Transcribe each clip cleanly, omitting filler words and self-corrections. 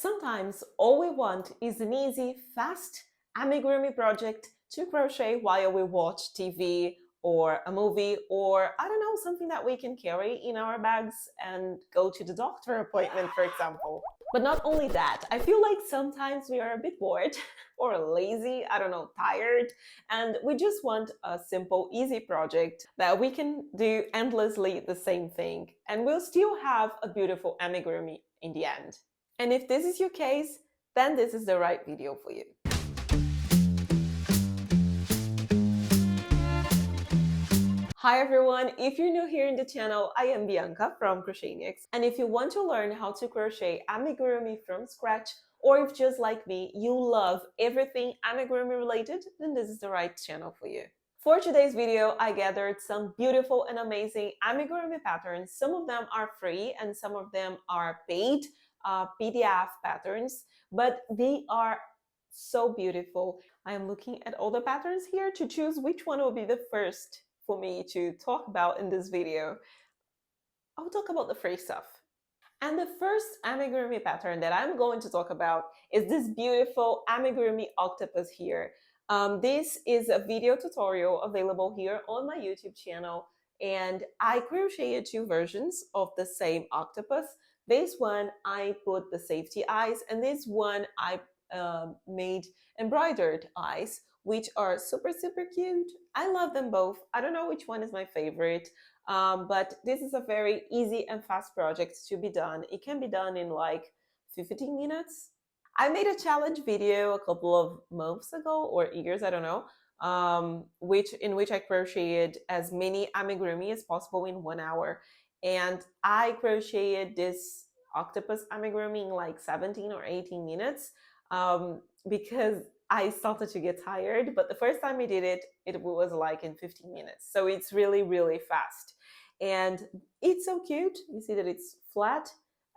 Sometimes all we want is an easy, fast amigurumi project to crochet while we watch TV or a movie, or I don't know, something that we can carry in our bags and go to the doctor appointment, for example. But not only that, I feel like sometimes we are a bit bored or lazy, I don't know, tired, and we just want a simple, easy project that we can do endlessly the same thing, and we'll still have a beautiful amigurumi in the end. And if this is your case, then this is the right video for you. Hi everyone, if you're new here in the channel, I am Bianca from Crocheniacs, and if you want to learn how to crochet amigurumi from scratch, or if just like me, you love everything amigurumi related, then this is the right channel for you. For today's video, I gathered some beautiful and amazing amigurumi patterns. Some of them are free and some of them are paid PDF patterns, but they are so beautiful. I am looking at all the patterns here to choose which one will be the first for me to talk about in this video. I'll talk about the free stuff. And the first amigurumi pattern that I'm going to talk about is this beautiful amigurumi octopus here. This is a video tutorial available here on my YouTube channel, and I crocheted two versions of the same octopus. This one I put the safety eyes, and this one I made embroidered eyes, which are super cute. I love them both. I don't know which one is my favorite, but this is a very easy and fast project to be done. It can be done in like 15 minutes. I made a challenge video a couple of months ago or years, I don't know, in which I crocheted as many amigurumi as possible in 1 hour. And I crocheted this octopus amigurumi in like 17 or 18 minutes because I started to get tired. But the first time I did it, it was like in 15 minutes. So it's really fast. And it's so cute. You see that it's flat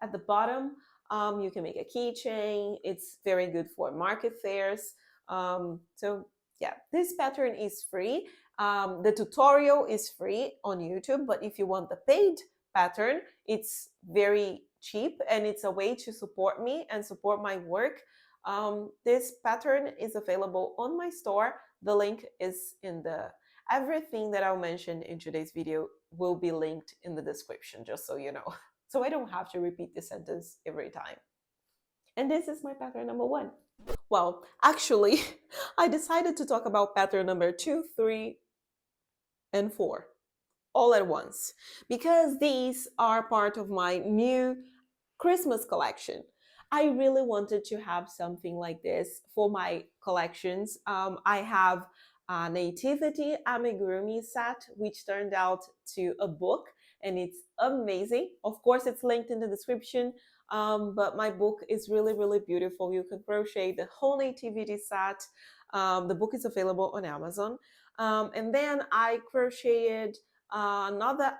at the bottom. You can make a keychain. It's very good for market fairs. So yeah, this pattern is free. The tutorial is free on YouTube, but if you want the paid pattern, it's very cheap and it's a way to support me and support my work. This pattern is available on my store. The link is in the... Everything that I'll mention in today's video will be linked in the description, just so you know. So I don't have to repeat this sentence every time. And this is my pattern number 1. Well, actually, I decided to talk about pattern number 2, 3, and 4 all at once, because these are part of my new Christmas collection. I really wanted to have something like this for my collections. I have a nativity amigurumi set, which turned out to a book, and it's amazing. Of course, it's linked in the description, but my book is really beautiful. You can crochet the whole nativity set. The book is available on Amazon. And then I crocheted another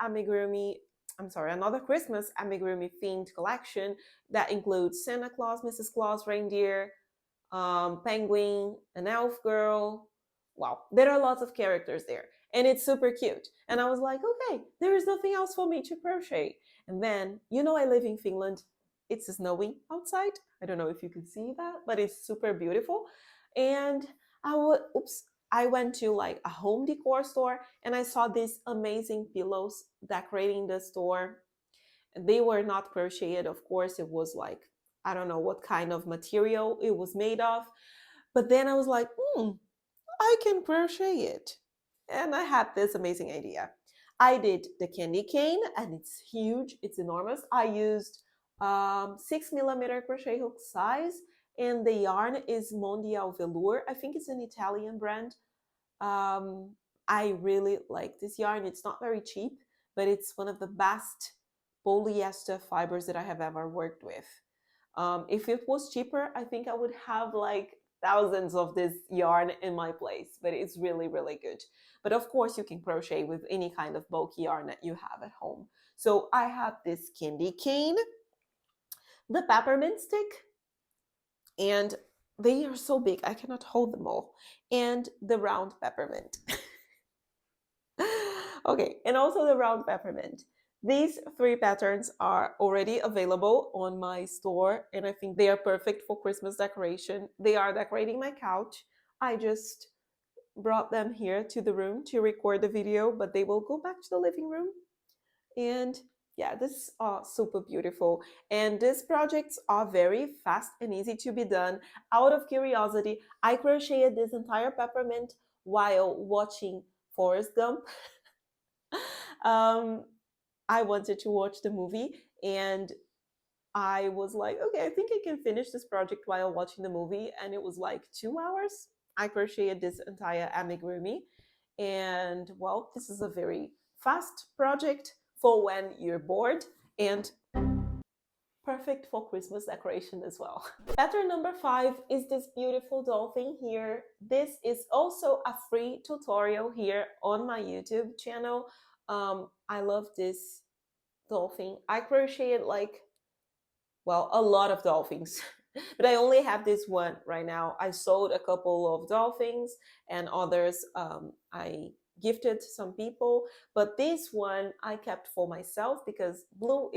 Christmas amigurumi themed collection that includes Santa Claus, Mrs. Claus, reindeer, penguin, an elf girl. Wow, there are lots of characters there, and it's super cute. And I was like, okay, there is nothing else for me to crochet. And then, you know, I live in Finland. It's snowing outside. I don't know if you can see that, but it's super beautiful. And I went to like a home decor store and I saw these amazing pillows decorating the store. They were not crocheted, of course. It was like, I don't know what kind of material it was made of. But then I was like, I can crochet it. And I had this amazing idea. I did the candy cane, and it's huge, it's enormous. I used 6mm crochet hook size, and the yarn is Mondial Velour. I think it's an Italian brand. I really like this yarn. It's not very cheap, but it's one of the best polyester fibers that I have ever worked with. If it was cheaper, I think I would have like thousands of this yarn in my place, but it's really good. But of course, you can crochet with any kind of bulky yarn that you have at home. So I have this candy cane, the peppermint stick, and they are so big I cannot hold them all, and the round peppermint. Okay, and also the round peppermint. These three patterns are already available on my store, and I think they are perfect for Christmas decoration. They are decorating my couch. I just brought them here to the room to record the video, but they will go back to the living room. And yeah, this are super beautiful. And these projects are very fast and easy to be done. Out of curiosity, I crocheted this entire peppermint while watching Forrest Gump. um, I wanted to watch the movie, and I was like, okay, I think I can finish this project while watching the movie. And it was like 2 hours. I crocheted this entire amigurumi. And well, this is a very fast project for when you're bored and perfect for Christmas decoration as well. Pattern number 5 is this beautiful dolphin here. This is also a free tutorial here on my YouTube channel. I love this dolphin. I crocheted like, well, a lot of dolphins. But I only have this one right now. I sold a couple of dolphins, and others I gifted some people, but this one I kept for myself because blue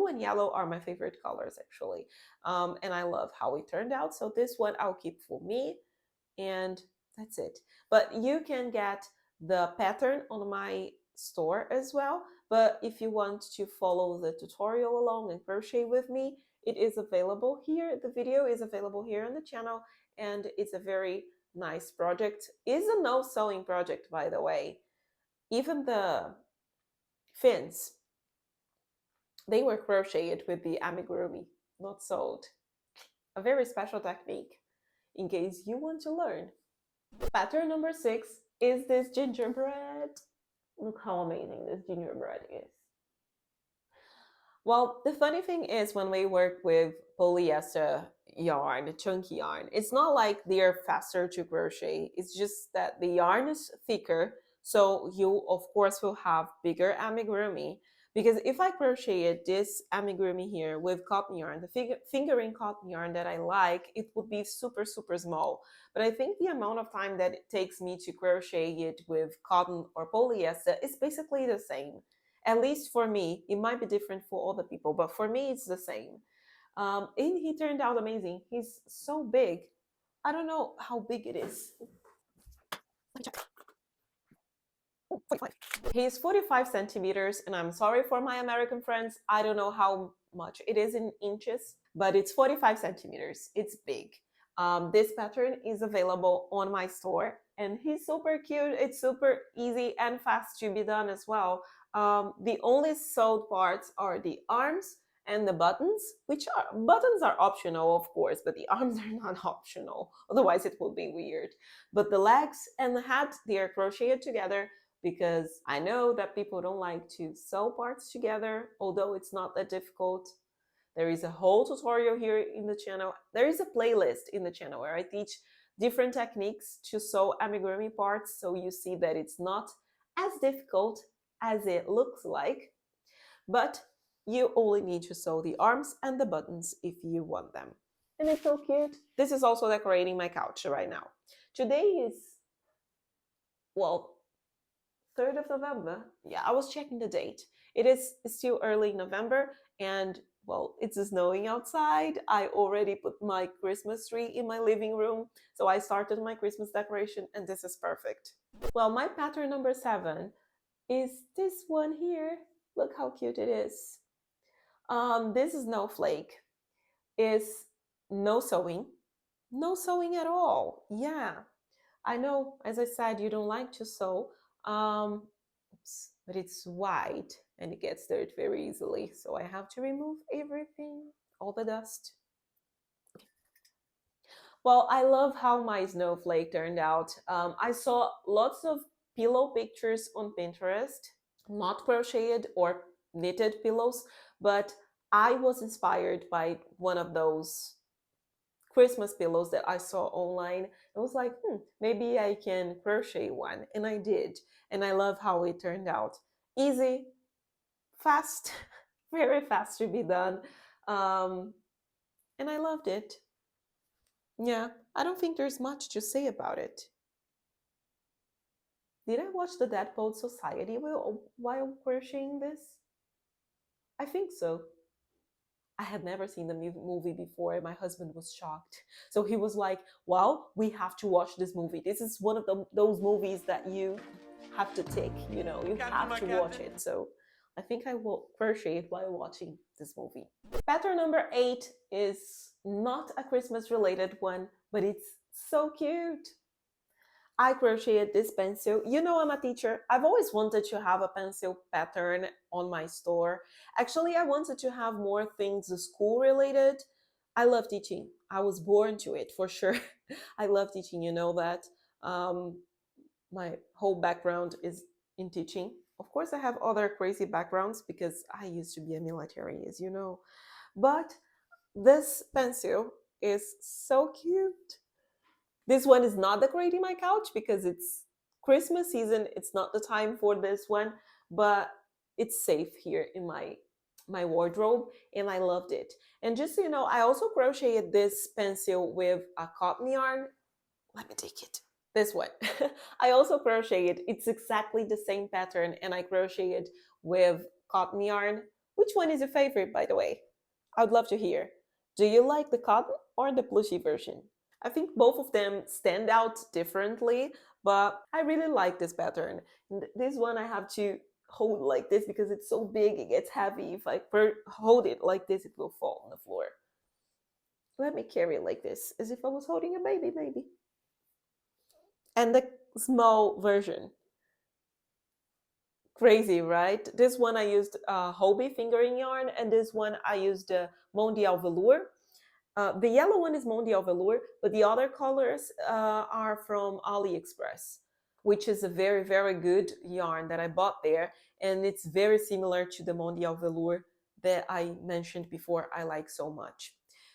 and yellow are my favorite colors actually. And I love how it turned out. So this one I'll keep for me, and that's it. But you can get the pattern on my store as well. But if you want to follow the tutorial along and crochet with me, it is available here. The video is available here on the channel, and it's a very nice project. It's a no sewing project, by the way. Even the fins, they were crocheted with the amigurumi, not sewed. A very special technique in case you want to learn. Pattern number 6 is this gingerbread. Look how amazing this gingerbread is. Well, the funny thing is when we work with polyester yarn, chunky yarn, it's not like they're faster to crochet. It's just that the yarn is thicker. So you, of course, will have bigger amigurumi. Because if I crocheted this amigurumi here with cotton yarn, the fingering cotton yarn that I like, it would be super, super small. But I think the amount of time that it takes me to crochet it with cotton or polyester is basically the same. At least for me. It might be different for other people, but for me, it's the same. And he turned out amazing. He's so big. I don't know how big it is. Let me check. Oh, 45. He's 45 centimeters, and I'm sorry for my American friends. I don't know how much it is in inches, but it's 45 centimeters. It's big. This pattern is available on my store, and he's super cute. It's super easy and fast to be done as well. The only sewed parts are the arms and the buttons, which are buttons are optional, of course, but the arms are not optional. Otherwise, it will be weird. But the legs and the hat, they are crocheted together because I know that people don't like to sew parts together, although it's not that difficult. There is a whole tutorial here in the channel. There is a playlist in the channel where I teach different techniques to sew amigurumi parts, so you see that it's not as difficult as it looks like, but you only need to sew the arms and the buttons if you want them. And it's so cute. This is also decorating my couch right now. Today is, well, 3rd of November. Yeah, I was checking the date. It is still early November, and well, it's snowing outside. I already put my Christmas tree in my living room, so I started my Christmas decoration, and this is perfect. Well, my pattern number 7 is this one here. Look how cute it is. This snowflake is no sewing. No sewing at all. Yeah, I know, as I said, you don't like to sew, but it's white and it gets dirt very easily. So I have to remove everything, all the dust. Well, I love how my snowflake turned out. I saw lots of pillow pictures on Pinterest, not crocheted or knitted pillows, but I was inspired by one of those Christmas pillows that I saw online. I was like, maybe I can crochet one. And I did. And I love how it turned out. Easy, fast, very fast to be done. And I loved it. Yeah, I don't think there's much to say about it. Did I watch the Dead Poet Society while crocheting this? I think so. I had never seen the movie before, and my husband was shocked. So he was like, "Well, we have to watch this movie. This is one of those movies that you have to take. You know, you have to watch it." So I think I will crochet it while watching this movie. Pattern number 8 is not a Christmas related one, but it's so cute. I crocheted this pencil. You know, I'm a teacher. I've always wanted to have a pencil pattern on my store. Actually, I wanted to have more things school related. I love teaching. I was born to it for sure. I love teaching, you know that. Um, my whole background is in teaching. Of course, I have other crazy backgrounds because I used to be a military, as you know. But this pencil is so cute. This one is not decorating my couch because it's Christmas season. It's not the time for this one, but it's safe here in my wardrobe, and I loved it. And just so you know, I also crocheted this pencil with a cotton yarn. Let me take it. This one. I also crocheted. It's exactly the same pattern, and I crocheted with cotton yarn. Which one is your favorite, by the way? I would love to hear. Do you like the cotton or the plushy version? I think both of them stand out differently, but I really like this pattern. And this one I have to hold like this because it's so big, it gets heavy. If I hold it like this, it will fall on the floor. Let me carry it like this, as if I was holding a baby, maybe. And the small version. Crazy, right? This one I used Hobie fingering yarn, and this one I used Mondial Velour. The yellow one is Mondial Velour, but the other colors are from AliExpress, which is a very, very good yarn that I bought there. And it's very similar to the Mondial Velour that I mentioned before I like so much.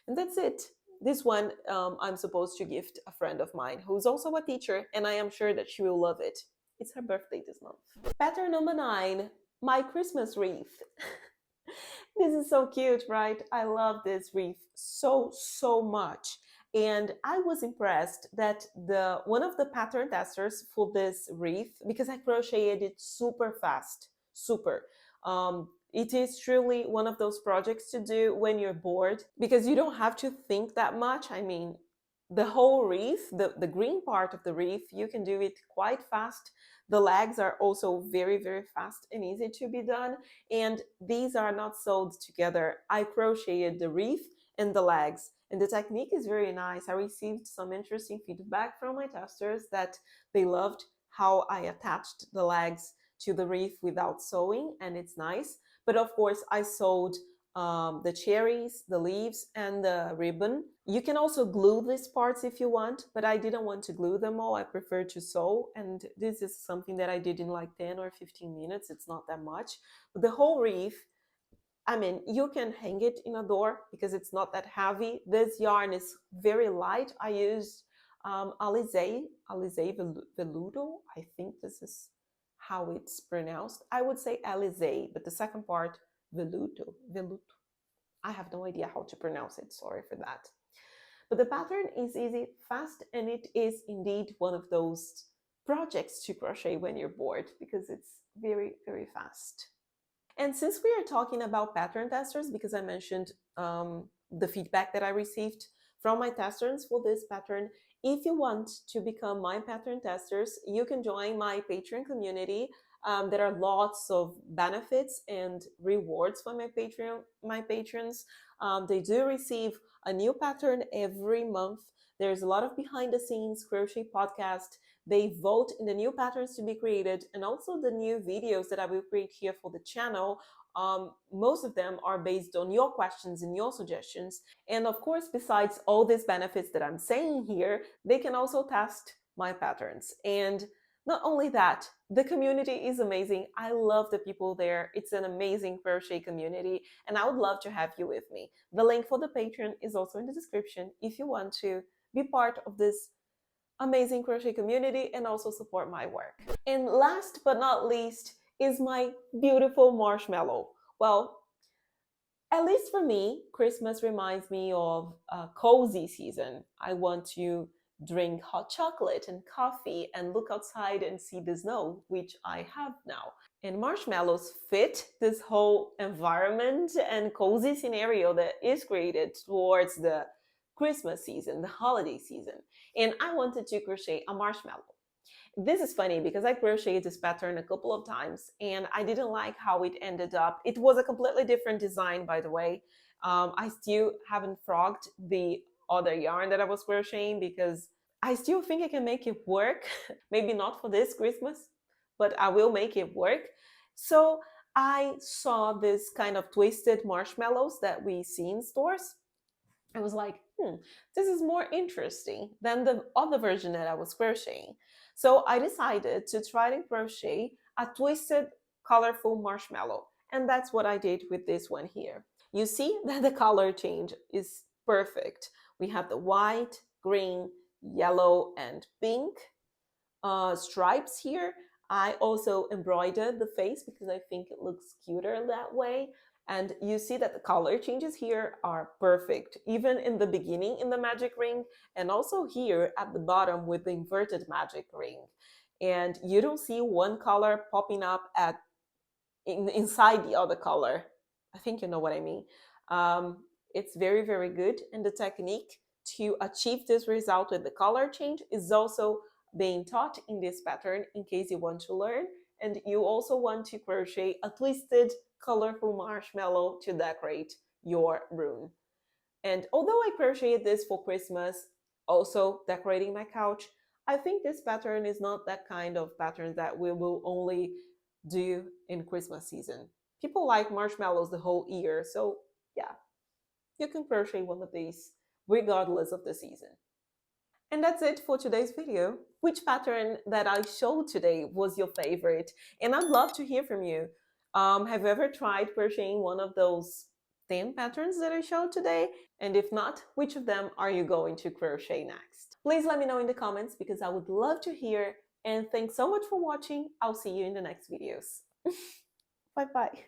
And that's it. This one I'm supposed to gift a friend of mine who's also a teacher, and I am sure that she will love it. It's her birthday this month. Pattern number 9, my Christmas wreath. This is so cute, right? I love this wreath so much. And I was impressed that the one of the pattern testers for this wreath, because I crocheted it super fast, super. It is truly one of those projects to do when you're bored because you don't have to think that much. I mean, the whole wreath, the green part of the wreath, you can do it quite fast. The legs are also very fast and easy to be done, and these are not sewed together. I crocheted the wreath and the legs, and the technique is very nice. I received some interesting feedback from my testers that they loved how I attached the legs to the wreath without sewing, and it's nice. But of course, I sewed the cherries, the leaves, and the ribbon. You can also glue these parts if you want, but I didn't want to glue them all. I prefer to sew, and this is something that I did in like 10 or 15 minutes. It's not that much. But the whole wreath, I mean, you can hang it in a door because it's not that heavy. This yarn is very light. I used Alize Veludo. I think this is how it's pronounced. I would say Alize, but the second part, Veluto. I have no idea how to pronounce it. Sorry for that. But the pattern is easy, fast, and it is indeed one of those projects to crochet when you're bored because it's very fast. And since we are talking about pattern testers, because I mentioned the feedback that I received from my testers for this pattern, if you want to become my pattern testers, you can join my Patreon community. There are lots of benefits and rewards for my patrons. They do receive a new pattern every month. There's a lot of behind the scenes crochet podcast. They vote in the new patterns to be created and also the new videos that I will create here for the channel. Most of them are based on your questions and your suggestions. And of course, besides all these benefits that I'm saying here, they can also test my patterns. And not only that, the community is amazing. I love the people there. It's an amazing crochet community, and I would love to have you with me. The link for the Patreon is also in the description if you want to be part of this amazing crochet community and also support my work. And last but not least is my beautiful marshmallow. Well, at least for me, Christmas reminds me of a cozy season. I want to drink hot chocolate and coffee and look outside and see the snow, which I have now. And marshmallows fit this whole environment and cozy scenario that is created towards the Christmas season, the holiday season. And I wanted to crochet a marshmallow. This is funny because I crocheted this pattern a couple of times and I didn't like how it ended up. It was a completely different design, by the way. I still haven't frogged the other yarn that I was crocheting because I still think I can make it work. Maybe not for this Christmas, but I will make it work. So I saw this kind of twisted marshmallows that we see in stores. I was like, this is more interesting than the other version that I was crocheting. So I decided to try to crochet a twisted, colorful marshmallow. And that's what I did with this one here. You see that the color change is perfect. We have the white, green, yellow, and pink stripes here. I also embroidered the face because I think it looks cuter that way. And you see that the color changes here are perfect, even in the beginning in the magic ring, and also here at the bottom with the inverted magic ring. And you don't see one color popping up inside the other color. I think you know what I mean. It's very, very good. And the technique to achieve this result with the color change is also being taught in this pattern in case you want to learn. And you also want to crochet a twisted, colorful marshmallow to decorate your room. And although I crocheted this for Christmas, also decorating my couch, I think this pattern is not that kind of pattern that we will only do in Christmas season. People like marshmallows the whole year, so yeah, you can crochet one of these regardless of the season. And that's it for today's video. Which pattern that I showed today was your favorite? And I'd love to hear from you. Have you ever tried crocheting one of those 10 patterns that I showed today? And if not, which of them are you going to crochet next? Please let me know in the comments because I would love to hear. And thanks so much for watching. I'll see you in the next videos. Bye bye.